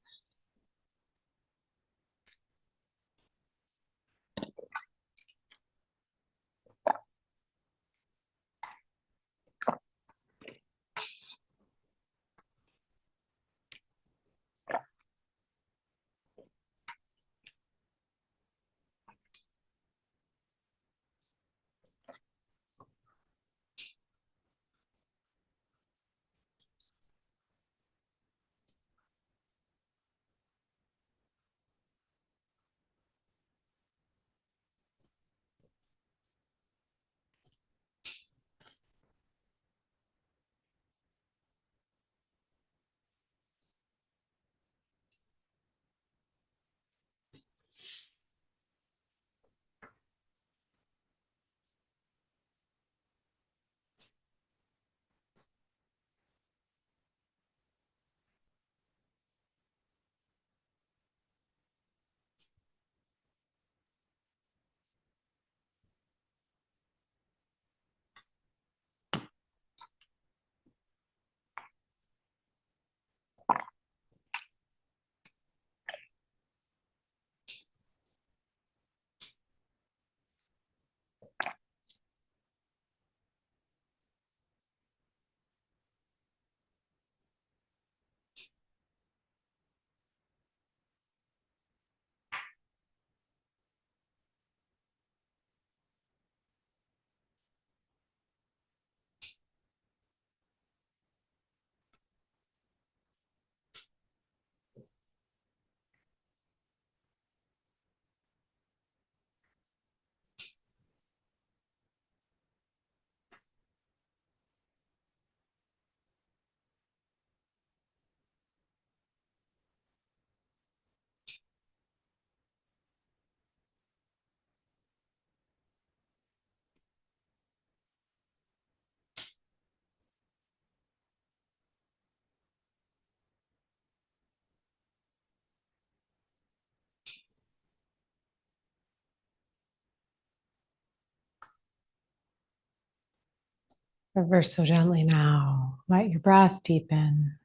Reverse so gently now. Let your breath deepen.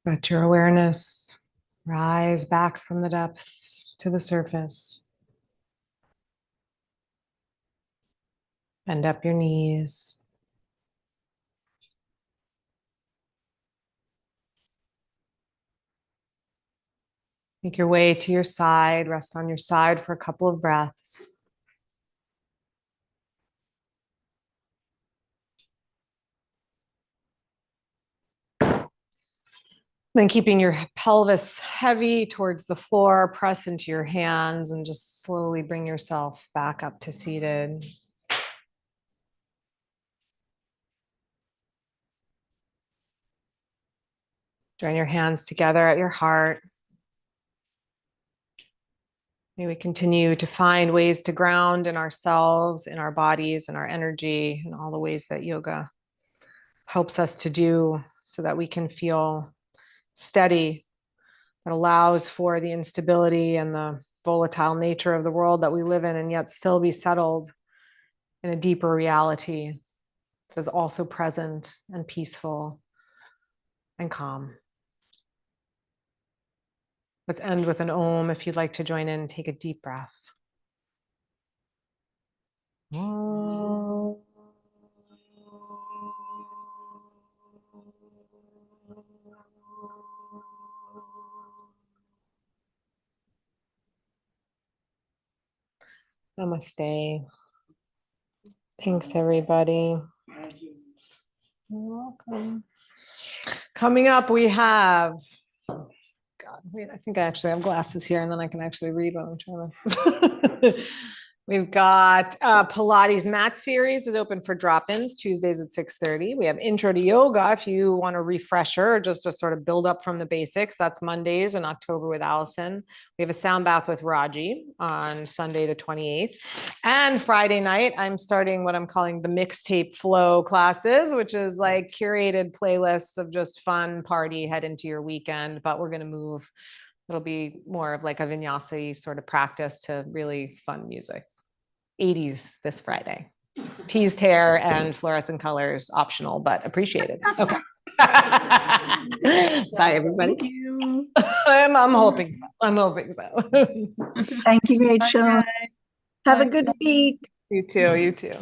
Let your awareness rise back from the depths to the surface. Bend up your knees. Make your way to your side. Rest on your side for a couple of breaths. Then keeping your pelvis heavy towards the floor, press into your hands and just slowly bring yourself back up to seated. Join your hands together at your heart. May we continue to find ways to ground in ourselves, in our bodies, in our energy, in all the ways that yoga helps us to do so that we can feel steady, that allows for the instability and the volatile nature of the world that we live in, and yet still be settled in a deeper reality that is also present and peaceful and calm. Let's end with an Om. If you'd like to join in, take a deep breath. Om. Namaste. Thanks, everybody. You're welcome. Coming up, we have, God, wait, I think I actually have glasses here and then I can actually read what I'm trying to. We've got Pilates mat series is open for drop-ins Tuesdays at 6:30. We have intro to yoga if you want a refresher, just to sort of build up from the basics. That's Mondays in October with Allison. We have a sound bath with Raji on Sunday the 28th. And Friday night, I'm starting what I'm calling the mixtape flow classes, which is like curated playlists of just fun party head into your weekend. But we're going to move. It'll be more of like a vinyasa sort of practice to really fun music. 80s this Friday. Teased hair and fluorescent colors optional, but appreciated. Okay. Bye, everybody.
Thank you.
I'm hoping so. I'm hoping so.
Thank you, Rachel. Have a good week.
You too. You too.